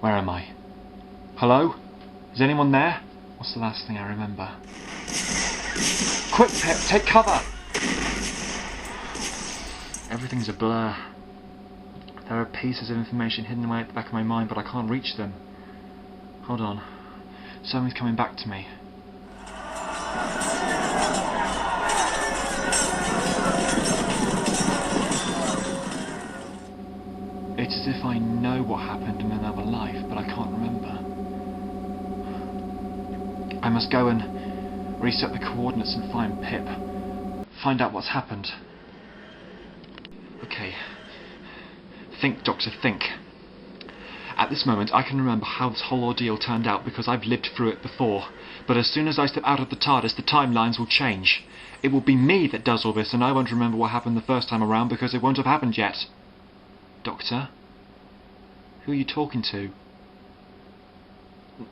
Where am I? Hello? Is anyone there? What's the last thing I remember? Quick, Pip, take cover! Everything's a blur. There are pieces of information hidden away at the back of my mind, but I can't reach them. Hold on. Something's coming back to me. It's as if I know what happened in another life, but I can't remember. I must go and reset the coordinates and find Pip. Find out what's happened. Okay. Think, Doctor, think. At this moment, I can remember how this whole ordeal turned out because I've lived through it before. But as soon as I step out of the TARDIS, the timelines will change. It will be me that does all this, and I won't remember what happened the first time around because it won't have happened yet. Doctor? Who are you talking to?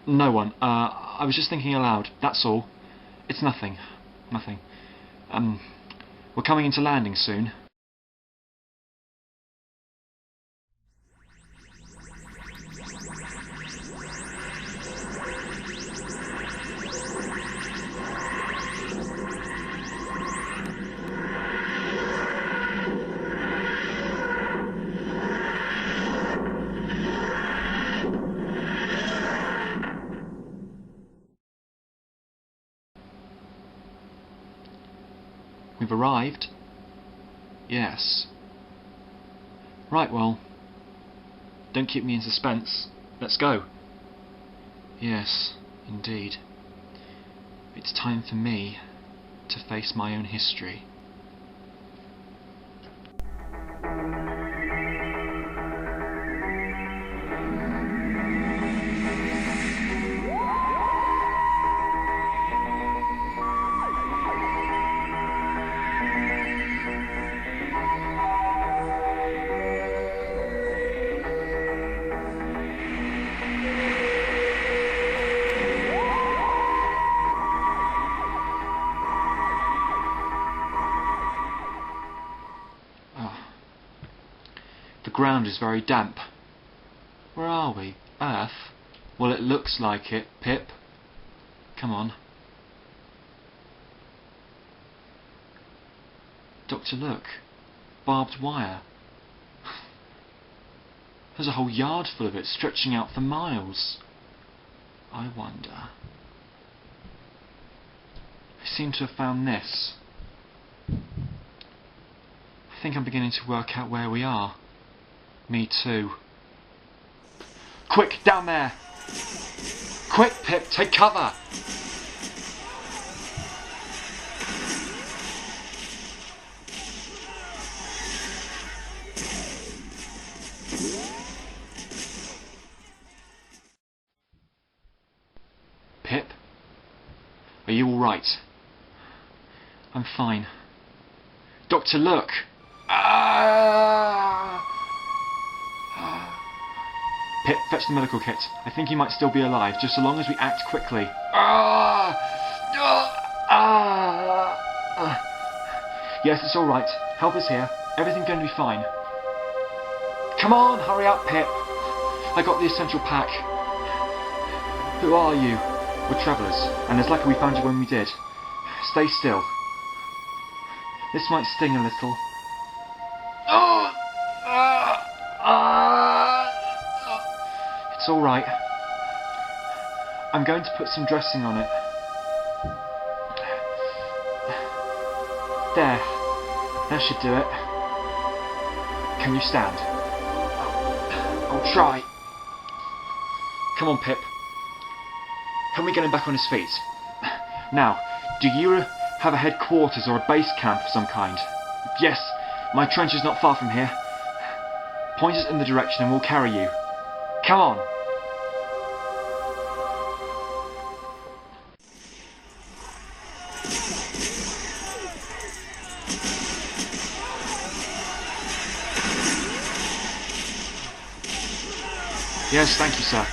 No one. I was just thinking aloud, that's all. It's nothing. Nothing. We're coming into landing soon. We've arrived? Yes. Right, well, don't keep me in suspense. Let's go. Yes, indeed. It's time for me to face my own history. The ground is very damp. Where are we? Earth? Well, it looks like it, Pip. Come on. Doctor, look. Barbed wire. There's a whole yard full of it, stretching out for miles. I wonder... I seem to have found this. I think I'm beginning to work out where we are. Me too. Quick, down there! Quick, Pip, take cover! Pip? Are you alright? I'm fine. Doctor, look! Pip, fetch the medical kit. I think he might still be alive, just so long as we act quickly. Yes, it's alright. Help is here. Everything's going to be fine. Come on, hurry up, Pip. I got the essential pack. Who are you? We're travellers, and it's lucky we found you when we did. Stay still. This might sting a little. It's alright. I'm going to put some dressing on it. There. That should do it. Can you stand? I'll try. Come on, Pip. Help me get him back on his feet. Now, do you have a headquarters or a base camp of some kind? Yes, my trench is not far from here. Point us in the direction and we'll carry you. Come on! Yes, thank you, sir.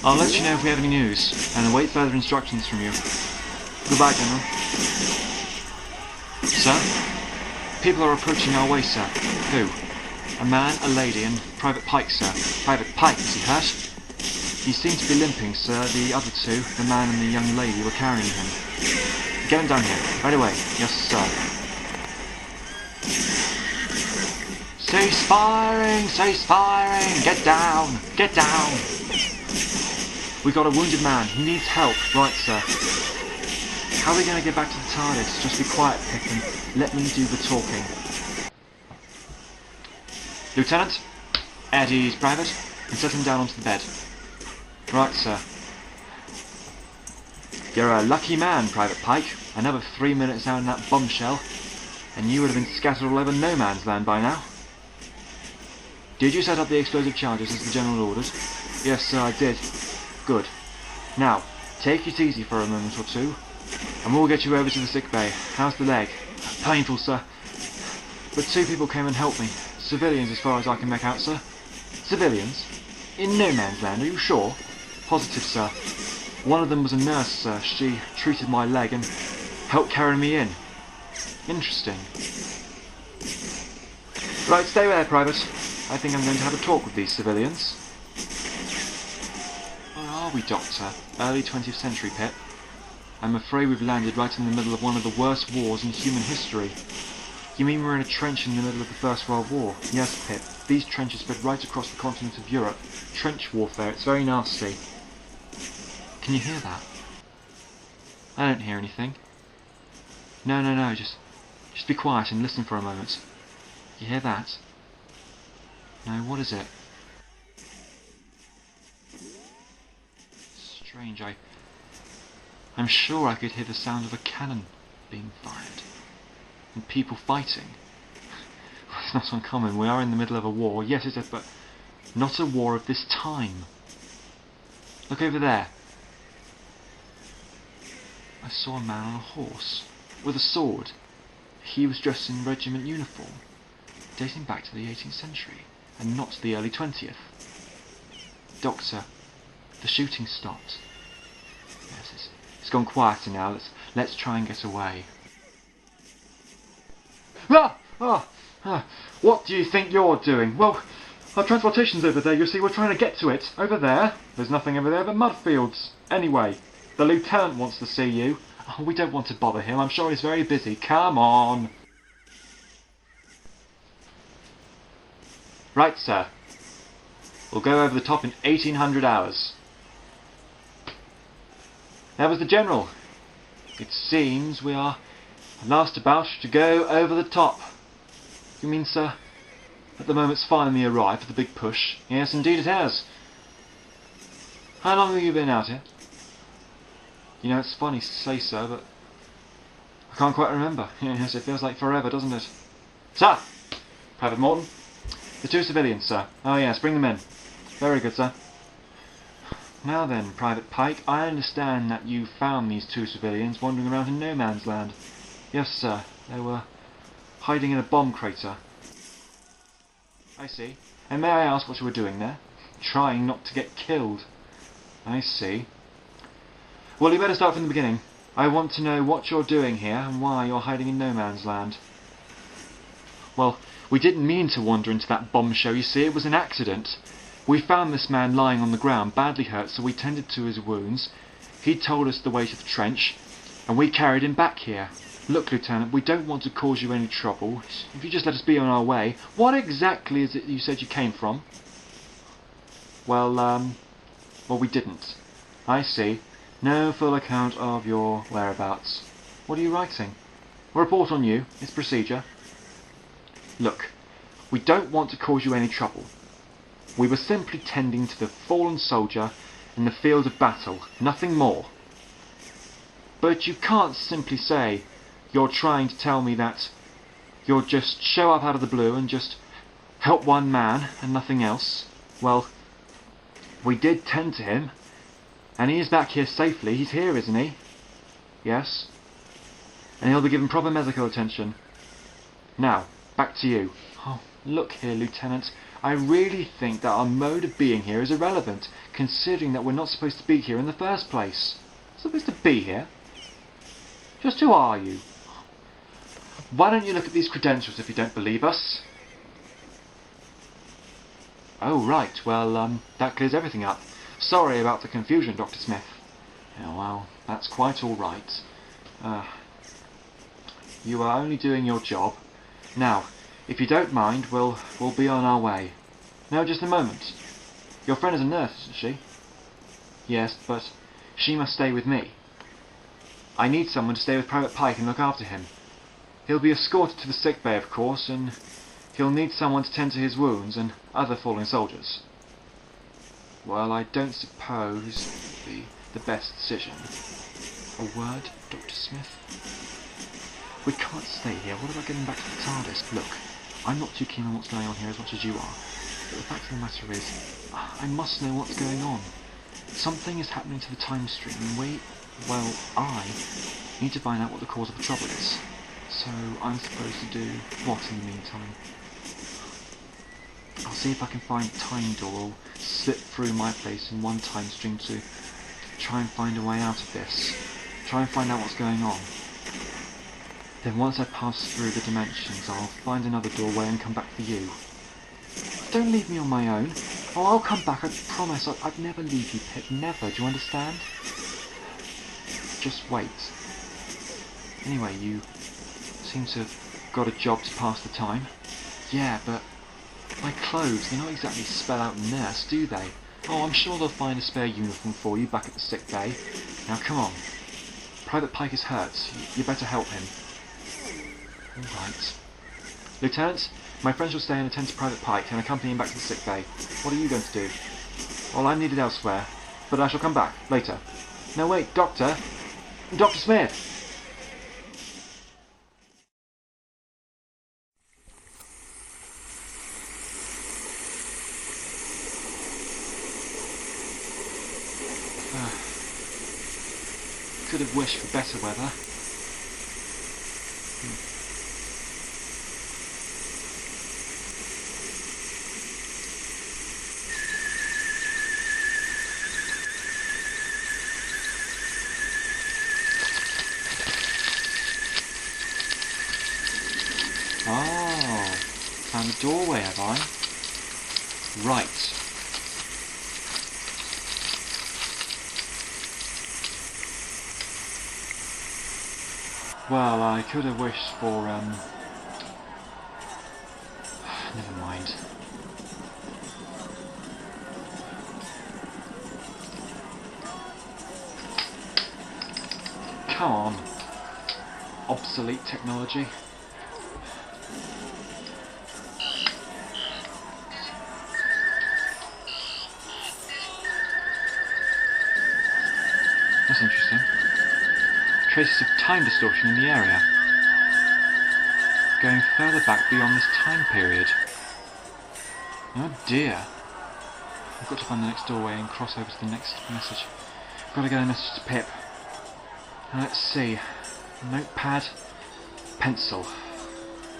I'll let you know if we have any news, and await further instructions from you. Goodbye, General. Sir? People are approaching our way, sir. Who? A man, a lady, and Private Pike, sir. Private Pike, is he hurt? He seemed to be limping, sir. The other two, the man and the young lady, were carrying him. Get him down here, right away. Yes, sir. Cease firing! Cease firing! Get down! Get down! We got a wounded man. He needs help. Right, sir. How are we going to get back to the TARDIS? Just be quiet, Pip, and let me do the talking. Lieutenant, Eddie's private, and set him down onto the bed. Right, sir. You're a lucky man, Private Pike. Another 3 minutes out in that bombshell, and you would have been scattered all over no man's land by now. Did you set up the explosive charges as the General ordered? Yes, sir, I did. Good. Now, take it easy for a moment or two, and we'll get you over to the sick bay. How's the leg? Painful, sir. But 2 people came and helped me. Civilians, as far as I can make out, sir. Civilians? In no man's land, are you sure? Positive, sir. One of them was a nurse, sir. She treated my leg and helped carry me in. Interesting. Right, stay there, Private. I think I'm going to have a talk with these civilians. Where are we, Doctor? Early 20th century, Pip. I'm afraid we've landed right in the middle of one of the worst wars in human history. You mean we're in a trench in the middle of the First World War? Yes, Pip. These trenches spread right across the continent of Europe. Trench warfare, it's very nasty. Can you hear that? I don't hear anything. No, just be quiet and listen for a moment. You hear that? No, what is it? Strange, I'm sure I could hear the sound of a cannon being fired. And people fighting. It's not uncommon. We are in the middle of a war. Yes, it is, but not a war of this time. Look over there. I saw a man on a horse, with a sword. He was dressed in regiment uniform, dating back to the 18th century, and not the early 20th. Doctor, the shooting stopped. Yes, it's gone quieter now. Let's try and get away. What do you think you're doing? Well, our transportation's over there, you see. We're trying to get to it. Over there. There's nothing over there but mud fields. Anyway, the lieutenant wants to see you. Oh, we don't want to bother him. I'm sure he's very busy. Come on. Right, sir. We'll go over the top in 1800 hours. That was the General. It seems we are at last about to go over the top. You mean, sir, that the moment's finally arrived for the big push? Yes, indeed it has. How long have you been out here? You know, it's funny to say so, but I can't quite remember. Yes, it feels like forever, doesn't it? Sir! Private Morton. The 2 civilians, sir. Oh yes, bring them in. Very good, sir. Now then, Private Pike, I understand that you found these 2 civilians wandering around in no man's land. Yes, sir. They were hiding in a bomb crater. I see. And may I ask what you were doing there? Trying not to get killed. I see. Well, you better start from the beginning. I want to know what you're doing here and why you're hiding in no man's land. Well, we didn't mean to wander into that bomb show, you see. It was an accident. We found this man lying on the ground, badly hurt, so we tended to his wounds. He told us the way to the trench, and we carried him back here. Look, Lieutenant, we don't want to cause you any trouble. If you just let us be on our way. What exactly is it you said you came from? Well, we didn't. I see. No full account of your whereabouts. What are you writing? A report on you. It's procedure. Look, we don't want to cause you any trouble. We were simply tending to the fallen soldier in the field of battle, nothing more. But you can't simply say you're trying to tell me that you'll just show up out of the blue and just help one man and nothing else. Well, we did tend to him, and he is back here safely. He's here, isn't he? Yes. And he'll be given proper medical attention. Now, back to you. Oh, look here, Lieutenant. I really think that our mode of being here is irrelevant, considering that we're not supposed to be here in the first place. We're supposed to be here? Just who are you? Why don't you look at these credentials if you don't believe us? Oh, right. Well, that clears everything up. Sorry about the confusion, Dr. Smith. Yeah, well, that's quite all right. You are only doing your job. Now, if you don't mind, we'll be on our way. No, just a moment. Your friend is a nurse, isn't she? Yes, but she must stay with me. I need someone to stay with Private Pike and look after him. He'll be escorted to the sick bay, of course, and he'll need someone to tend to his wounds and other fallen soldiers. Well, I don't suppose it would be the best decision. A word, Dr. Smith? We can't stay here. What about getting back to the TARDIS? Look, I'm not too keen on what's going on here as much as you are. But the fact of the matter is, I must know what's going on. Something is happening to the time stream, and I need to find out what the cause of the trouble is. So I'm supposed to do what in the meantime? I'll see if I can find a time door or slip through my place in one time stream to try and find a way out of this. Try and find out what's going on. Then once I pass through the dimensions, I'll find another doorway and come back for you. Don't leave me on my own. Oh, I'll come back, I promise. I'd never leave you, Pip. Never. Do you understand? Just wait. Anyway, you seem to have got a job to pass the time. Yeah, but my clothes, they're not exactly spell out nurse, do they? Oh, I'm sure they'll find a spare uniform for you back at the sick bay. Now, come on. Private Pike is hurt. You better help him. All right. Lieutenant, my friends will stay and attend to Private Pike and accompany him back to the sick bay. What are you going to do? Well, I'm needed elsewhere, but I shall come back later. No, wait, Doctor! Dr. Smith! Could have wished for better weather. Oh, found the doorway, have I? Right. Well, I could have wished for, never mind. Come on. Obsolete technology. That's interesting. Traces of time distortion in the area. Going further back beyond this time period. Oh dear. I've got to find the next doorway and cross over to the next message. I've got to get a message to Pip. Now let's see. Notepad. Pencil.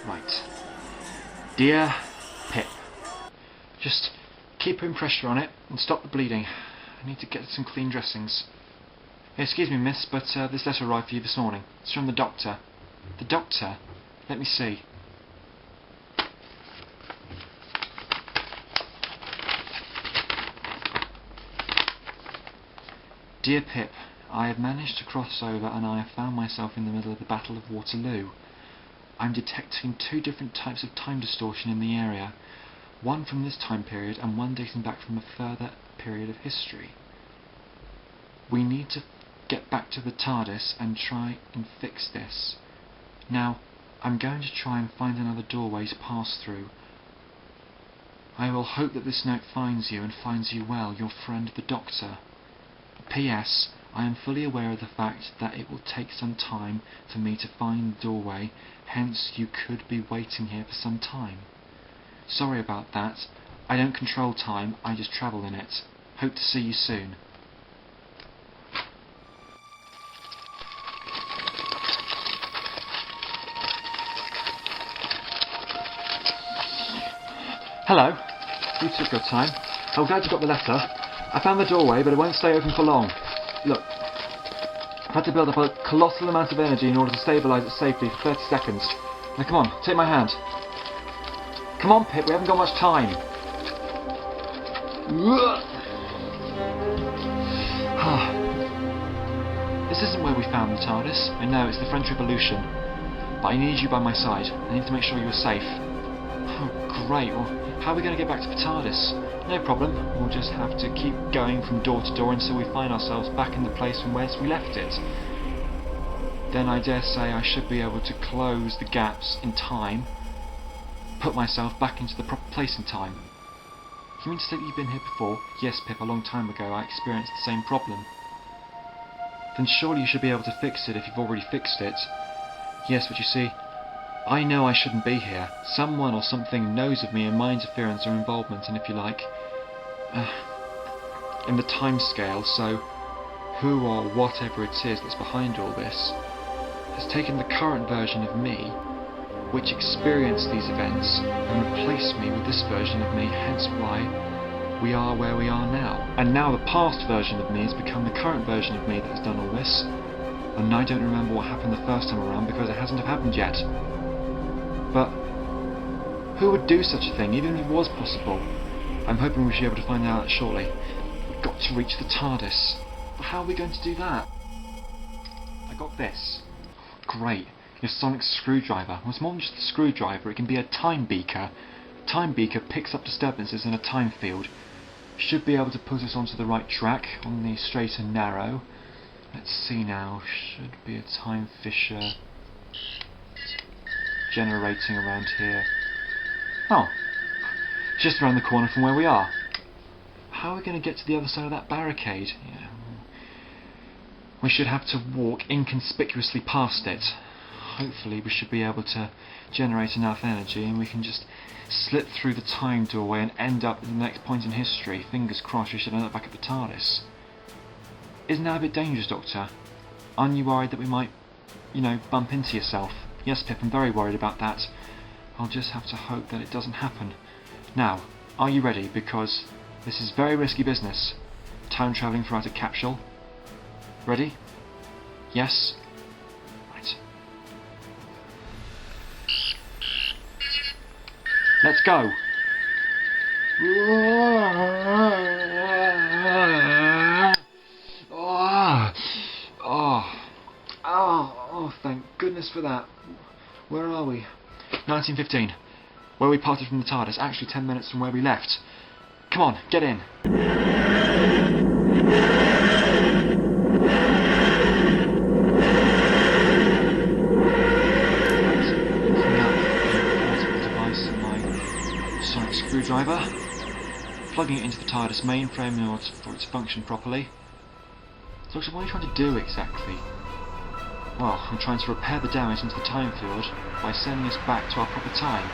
Right. Dear Pip. Just keep putting pressure on it and stop the bleeding. I need to get some clean dressings. Excuse me, miss, but this letter arrived for you this morning. It's from the doctor. The doctor? Let me see. Dear Pip, I have managed to cross over and I have found myself in the middle of the Battle of Waterloo. I'm detecting two different types of time distortion in the area. One from this time period and one dating back from a further period of history. We need to get back to the TARDIS and try and fix this. Now, I'm going to try and find another doorway to pass through. I will hope that this note finds you and finds you well, your friend the Doctor. P.S. I am fully aware of the fact that it will take some time for me to find the doorway, hence you could be waiting here for some time. Sorry about that. I don't control time, I just travel in it. Hope to see you soon. Hello. You took your time. I'm glad you got the letter. I found the doorway, but it won't stay open for long. Look. I've had to build up a colossal amount of energy in order to stabilise it safely for 30 seconds. Now come on, take my hand. Come on, Pip, we haven't got much time. This isn't where we found the TARDIS. I know, it's the French Revolution. But I need you by my side. I need to make sure you're safe. Oh, great. Well, how are we going to get back to the TARDIS? No problem. We'll just have to keep going from door to door until we find ourselves back in the place from where we left it. Then I dare say I should be able to close the gaps in time, put myself back into the proper place in time. You mean to say that you've been here before? Yes, Pip, a long time ago I experienced the same problem. Then surely you should be able to fix it if you've already fixed it. Yes, but you see, I know I shouldn't be here. Someone or something knows of me and my interference or involvement, and if you like, in the time scale, so who or whatever it is that's behind all this has taken the current version of me, which experienced these events, and replaced me with this version of me, hence why we are where we are now. And now the past version of me has become the current version of me that has done all this, and I don't remember what happened the first time around because it hasn't happened yet. But who would do such a thing, even if it was possible? I'm hoping we should be able to find out shortly. We've got to reach the TARDIS. But how are we going to do that? I got this. Great. Your sonic screwdriver. Well, it's more than just a screwdriver, it can be a time beaker. A time beaker picks up disturbances in a time field. Should be able to put us onto the right track, on the straight and narrow. Let's see now. Should be a time fisher generating around here. Oh, just around the corner from where we are. How are we going to get to the other side of that barricade? Yeah. We should have to walk inconspicuously past it. Hopefully we should be able to generate enough energy and we can just slip through the time doorway and end up at the next point in history. Fingers crossed we should end up back at the TARDIS. Isn't that a bit dangerous, Doctor? Aren't you worried that we might, bump into yourself? Yes, Pip, I'm very worried about that. I'll just have to hope that it doesn't happen. Now, are you ready? Because this is very risky business. Time travelling throughout a capsule. Ready? Yes? Right. Let's go! Oh, thank goodness for that. Where are we? 1915. Where we parted from the TARDIS. Actually 10 minutes from where we left. Come on, get in. Sonic screwdriver, plugging it into the TARDIS mainframe in order for it to function properly. Doctor, what are you trying to do exactly? Well, I'm trying to repair the damage into the time field by sending us back to our proper time.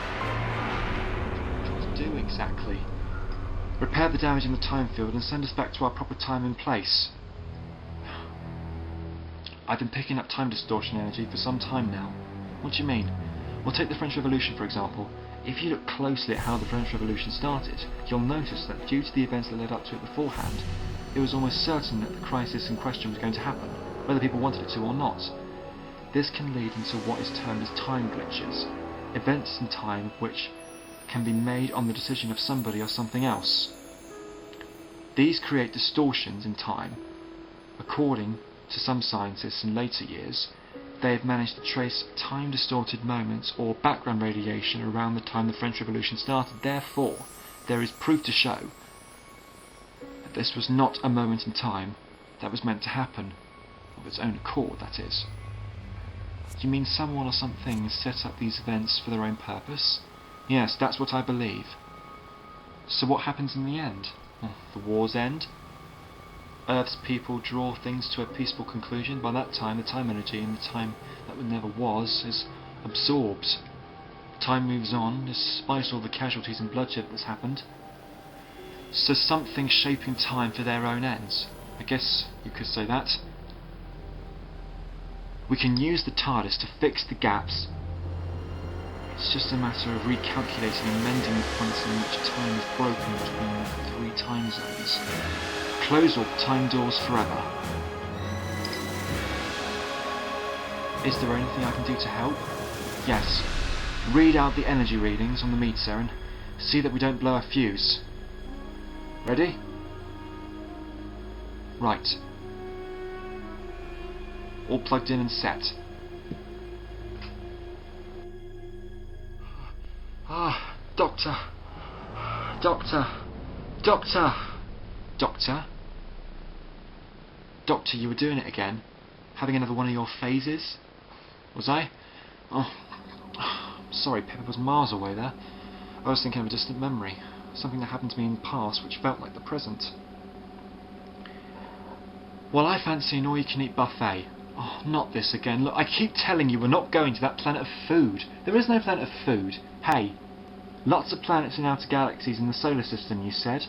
What are you trying to do exactly? Repair the damage in the time field and send us back to our proper time and place. I've been picking up time distortion energy for some time now. What do you mean? Well, take the French Revolution for example. If you look closely at how the French Revolution started, you'll notice that due to the events that led up to it beforehand, it was almost certain that the crisis in question was going to happen, whether people wanted it to or not. This can lead into what is termed as time glitches, events in time which can be made on the decision of somebody or something else. These create distortions in time. According to some scientists in later years, they have managed to trace time-distorted moments or background radiation around the time the French Revolution started. Therefore, there is proof to show that this was not a moment in time that was meant to happen, of its own accord, that is. You mean someone or something set up these events for their own purpose? Yes, that's what I believe. So what happens in the end? Well, the wars end. Earth's people draw things to a peaceful conclusion. By that time, the time energy in the time that never was is absorbed. Time moves on, despite all the casualties and bloodshed that's happened. So something's shaping time for their own ends. I guess you could say that. We can use the TARDIS to fix the gaps. It's just a matter of recalculating and mending the points in which time is broken between the 3 time zones. Close all time doors forever. Is there anything I can do to help? Yes. Read out the energy readings on the meter and see that we don't blow a fuse. Ready? Right. All plugged in and set. Doctor. Doctor. Doctor. Doctor? Doctor, you were doing it again? Having another one of your phases? Was I? Oh, sorry, Pip, I was miles away there. I was thinking of a distant memory. Something that happened to me in the past which felt like the present. Well, I fancy an all-you-can-eat buffet. Oh, not this again. Look, I keep telling you we're not going to that planet of food. There is no planet of food. Hey, lots of planets in outer galaxies in the solar system, you said.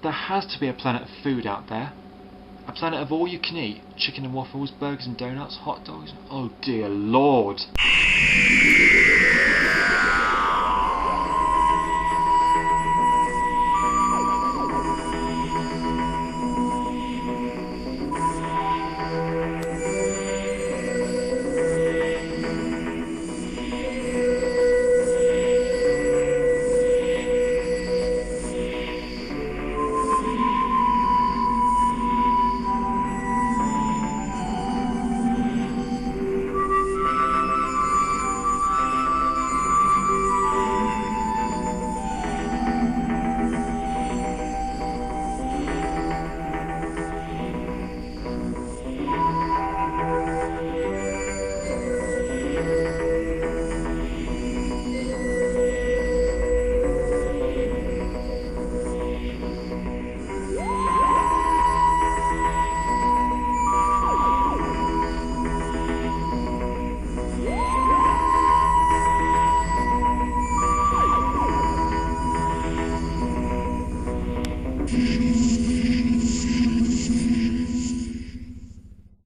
There has to be a planet of food out there. A planet of all you can eat. Chicken and waffles, burgers and donuts, hot dogs. Oh dear Lord.